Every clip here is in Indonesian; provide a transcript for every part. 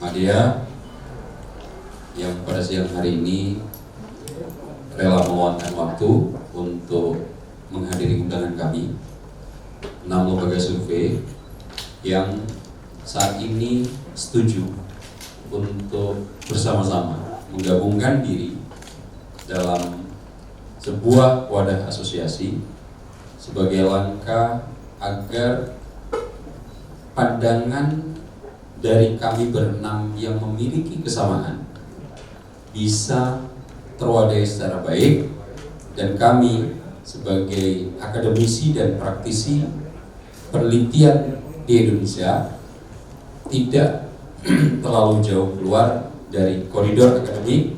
Muhammadiyah yang pada siang hari ini rela meluangkan waktu untuk menghadiri undangan kami 6 lembaga survei yang saat ini setuju untuk bersama-sama menggabungkan diri dalam sebuah wadah asosiasi sebagai langkah agar pandangan dari kami berenam yang memiliki kesamaan bisa terwadai secara baik, dan kami sebagai akademisi dan praktisi penelitian di Indonesia tidak terlalu jauh keluar dari koridor akademik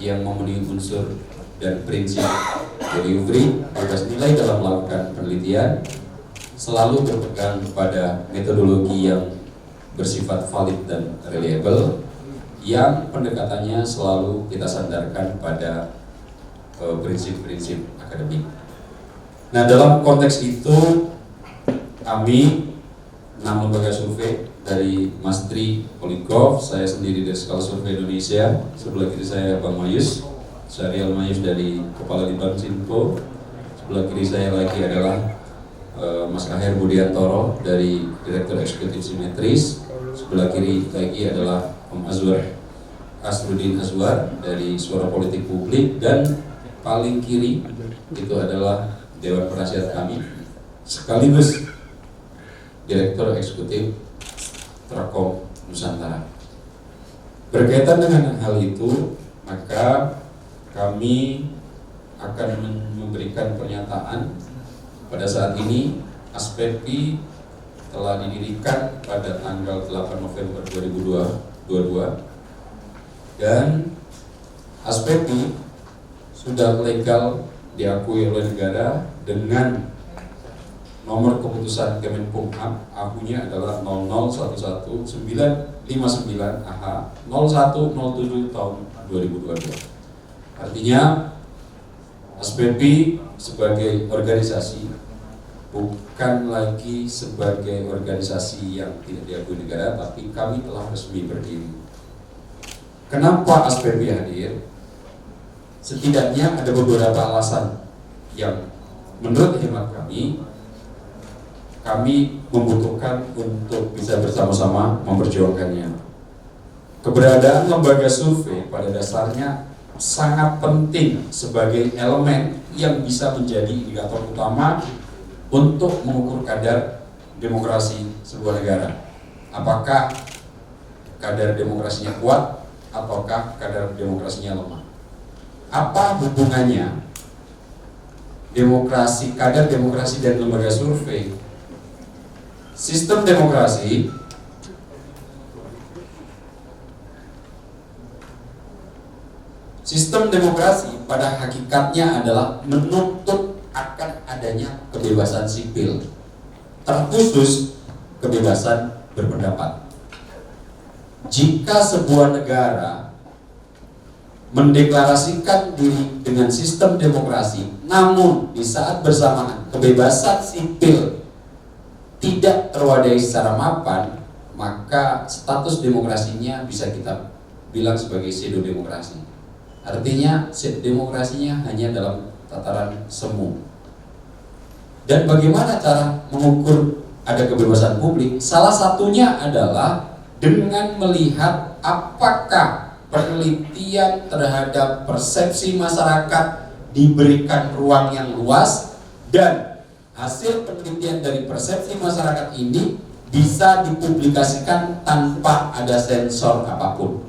yang memenuhi unsur dan prinsip delivery bebas nilai dalam melakukan penelitian, selalu berpegang pada metodologi yang bersifat valid dan reliable, yang pendekatannya selalu kita sandarkan pada prinsip-prinsip akademik. Nah, dalam konteks itu kami 6 lembaga survei dari Mas Tri Poligov, saya sendiri dari Skala Survei Indonesia, sebelah kiri saya Bang Mayus, Syariel Mayus dari Kepala Litbang Sinpo, sebelah kiri saya lagi adalah Mas Aher Budiantoro dari Direktur Eksekutif Simetris, sebelah kiri lagi adalah Om Asrudin Azwar dari Suara Politik Publik, dan paling kiri itu adalah Dewan Penasihat kami sekaligus Direktur Eksekutif Trakom Nusantara. Berkaitan dengan hal itu, maka kami akan memberikan pernyataan. Pada saat ini Aspepi telah didirikan pada tanggal 8 November 2022 dan Aspepi sudah legal diakui oleh negara dengan nomor keputusan Kemenkumham, AHU-nya adalah 0011959 AH 0107 tahun 2022. Artinya Aspepi sebagai organisasi bukan lagi sebagai organisasi yang tidak diakui negara, tapi kami telah resmi berdiri. Kenapa Aspepi hadir? Setidaknya ada beberapa alasan yang menurut hemat kami membutuhkan untuk bisa bersama-sama memperjuangkannya. Keberadaan lembaga survei pada dasarnya sangat penting sebagai elemen yang bisa menjadi indikator utama untuk mengukur kadar demokrasi sebuah negara. Apakah kadar demokrasinya kuat ataukah kadar demokrasinya lemah? Apa hubungannya demokrasi, kadar demokrasi dan lembaga survei? Sistem demokrasi pada hakikatnya adalah menuntut akan adanya kebebasan sipil, terkhusus kebebasan berpendapat. Jika sebuah negara mendeklarasikan diri dengan sistem demokrasi, namun di saat bersamaan kebebasan sipil tidak terwadai secara mapan, maka status demokrasinya bisa kita bilang sebagai pseudo demokrasi. Artinya demokrasinya hanya dalam tataran semu. Dan bagaimana cara mengukur ada kebebasan publik? Salah satunya adalah dengan melihat apakah penelitian terhadap persepsi masyarakat diberikan ruang yang luas, dan hasil penelitian dari persepsi masyarakat ini bisa dipublikasikan tanpa ada sensor apapun.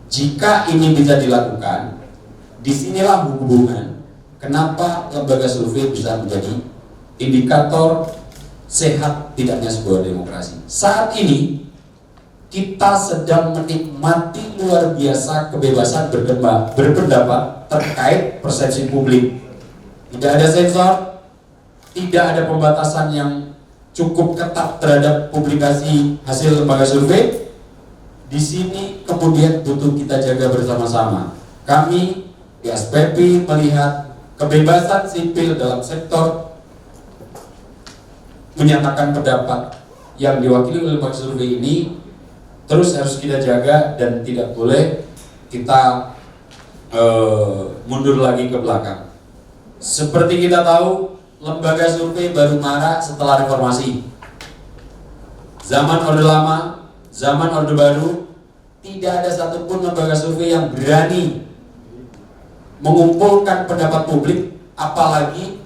Jika ini bisa dilakukan, disinilah hubungan kenapa lembaga survei bisa menjadi indikator sehat tidaknya sebuah demokrasi. Saat ini kita sedang menikmati luar biasa kebebasan berpendapat terkait persepsi publik. Tidak ada sensor, tidak ada pembatasan yang cukup ketat terhadap publikasi hasil lembaga survei. Di sini kemudian butuh kita jaga bersama-sama. Kami di Aspepi melihat kebebasan sipil dalam sektor menyatakan pendapat yang diwakili oleh lembaga survei ini terus harus kita jaga dan tidak boleh kita mundur lagi ke belakang. Seperti kita tahu, lembaga survei baru marak setelah reformasi. Zaman Orde Lama, zaman Orde Baru, tidak ada satupun lembaga survei yang berani mengumpulkan pendapat publik, apalagi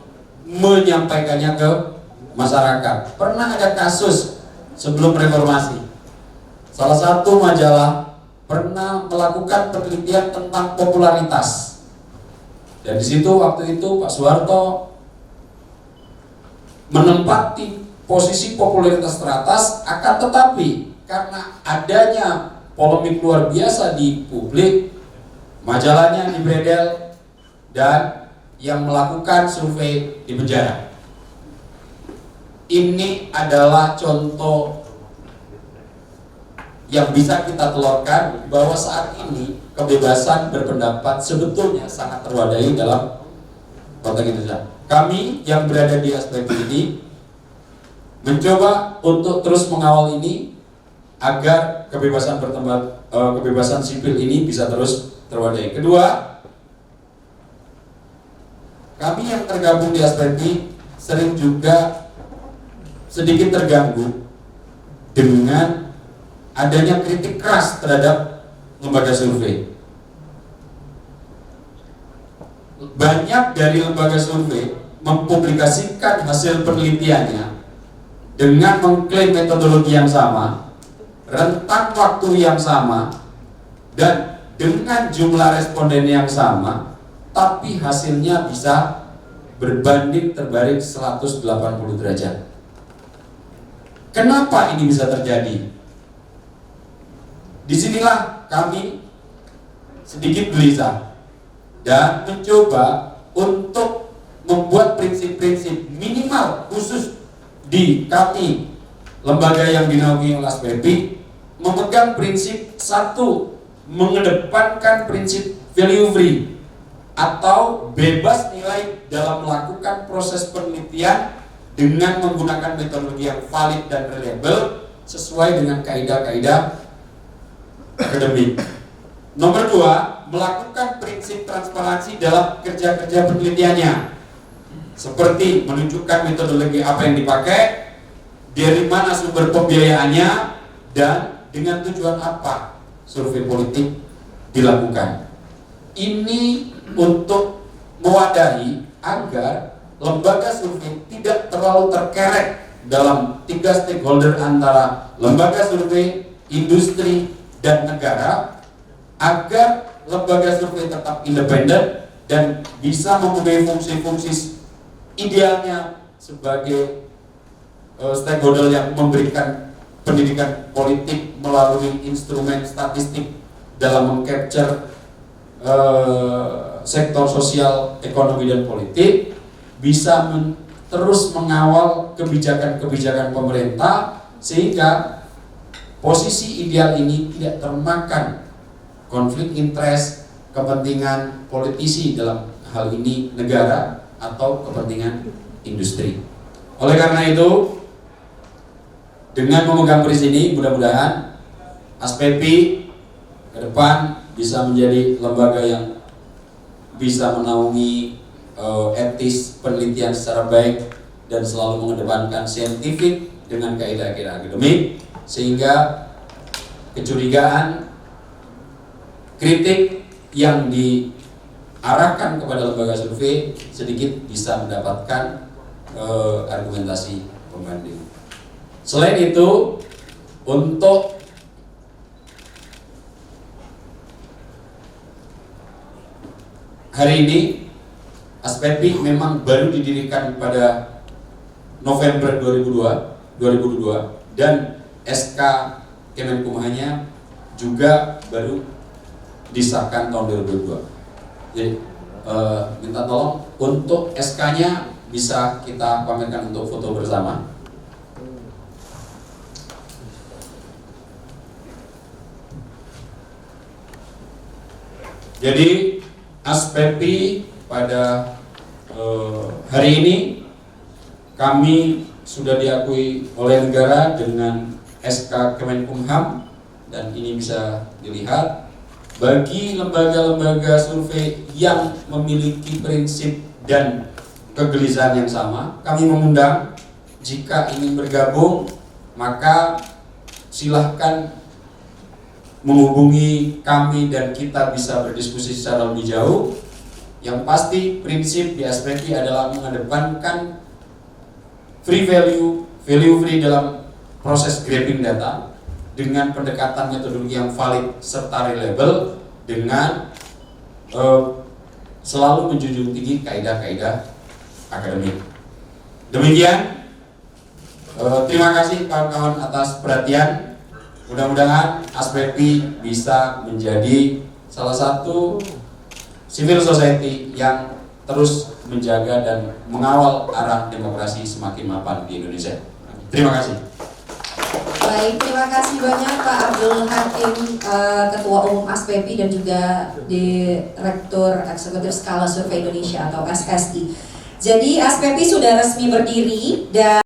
menyampaikannya ke masyarakat. Pernah ada kasus sebelum reformasi, salah satu majalah pernah melakukan penelitian tentang popularitas, dan di situ waktu itu Pak Soeharto menempati posisi popularitas teratas. Akan tetapi karena adanya polemik luar biasa di publik, majalahnya dibredel dan yang melakukan survei di penjara. Ini adalah contoh yang bisa kita telurkan bahwa saat ini kebebasan berpendapat sebetulnya sangat terwadai dalam konteks Indonesia. Kami yang berada di aspek ini mencoba untuk terus mengawal ini agar kebebasan kebebasan sipil ini bisa terus terwadai. Kedua, kami yang tergabung di aspek ini sering juga sedikit terganggu dengan adanya kritik keras terhadap lembaga survei. Banyak dari lembaga survei mempublikasikan hasil penelitiannya dengan mengklaim metodologi yang sama, rentang waktu yang sama, dan dengan jumlah responden yang sama, tapi hasilnya bisa berbanding terbalik 180 derajat. Kenapa ini bisa terjadi? Disinilah kami sedikit gelisah dan mencoba untuk membuat prinsip-prinsip minimal khusus di kami lembaga yang dinaungi oleh ASPEPI, memegang prinsip satu, mengedepankan prinsip value free atau bebas nilai dalam melakukan proses penelitian dengan menggunakan metodologi yang valid dan reliable sesuai dengan kaidah-kaidah akademik. Nomor dua, melakukan prinsip transparansi dalam kerja-kerja penelitiannya, seperti menunjukkan metodologi apa yang dipakai, dari mana sumber pembiayaannya, dan dengan tujuan apa survei politik dilakukan. Ini untuk mewadahi agar lembaga survei tidak terlalu terkerek dalam tiga stakeholder antara lembaga survei, industri, dan negara, agar lembaga survei tetap independen dan bisa memenuhi fungsi-fungsi idealnya sebagai stakeholder yang memberikan pendidikan politik melalui instrumen statistik dalam mengcapture sektor sosial, ekonomi, dan politik, bisa terus mengawal kebijakan-kebijakan pemerintah sehingga posisi ideal ini tidak termakan konflik interest, kepentingan politisi, dalam hal ini negara, atau kepentingan industri. Oleh karena itu, dengan memegang prinsip ini, mudah-mudahan ASPEPI ke depan bisa menjadi lembaga yang bisa menaungi etis penelitian secara baik dan selalu mengedepankan saintifik dengan kaidah-kaidah akademik, sehingga kecurigaan, kritik yang diarahkan kepada lembaga survei sedikit bisa mendapatkan argumentasi pembanding. Selain itu, untuk hari ini ASPEPI memang baru didirikan pada November 2002 dan SK Kemenkumham-nya juga baru disahkan tahun 2002. Jadi minta tolong untuk SK-nya bisa kita pamerkan untuk foto bersama. Jadi ASPEPI pada hari ini kami sudah diakui oleh negara dengan SK Kemenkumham dan ini bisa dilihat, bagi lembaga-lembaga survei yang memiliki prinsip dan kegelisahan yang sama, kami mengundang jika ingin bergabung, maka silahkan menghubungi kami dan kita bisa berdiskusi secara lebih jauh. Yang pasti prinsip di SPP adalah mengedepankan free value free dalam proses grabbing data dengan pendekatan metodologi yang valid serta reliable dengan selalu menjunjung tinggi kaidah-kaidah akademik. Demikian, terima kasih kawan-kawan atas perhatian. Mudah-mudahan ASPEPI bisa menjadi salah satu civil society yang terus menjaga dan mengawal arah demokrasi semakin mapan di Indonesia. Terima kasih. Baik, terima kasih banyak Pak Abdul Hakim, Ketua Umum ASPEPI dan juga Direktur Eksekutif Skala Survei Indonesia atau SSI. Jadi ASPEPI sudah resmi berdiri dan